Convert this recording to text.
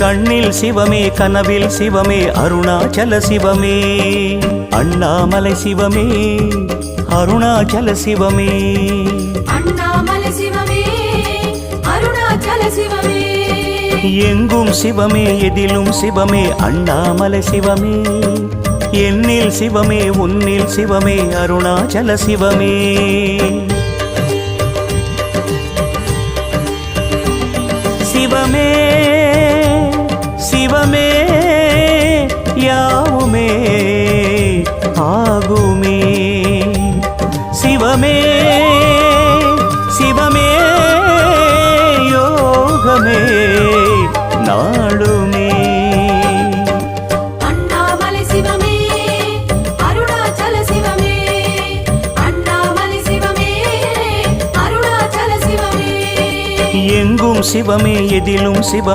கண்ணில் சிவமே கனவில் சிவமே அருணாச்சல சிவமே அண்ணாமலை சிவமே அருணாச்சல சிவமே அண்ணாமலை சிவமே அருணாச்சல சிவமே எங்கும் சிவமே எதிலும் சிவமே அண்ணாமலை சிவமே என்னில் சிவமே உன்னில் சிவமே அருணாச்சல சிவமே சிவமே சிவமே யாவுமே ஆகுமே சிவமே சிவமே யோகமே நாளுமே அண்ணாமலை சிவமே அருணாச்சல சிவமே அண்ணாமலை சிவமே அருணாச்சல சிவமே எங்கும் சிவமே எதிலும் சிவ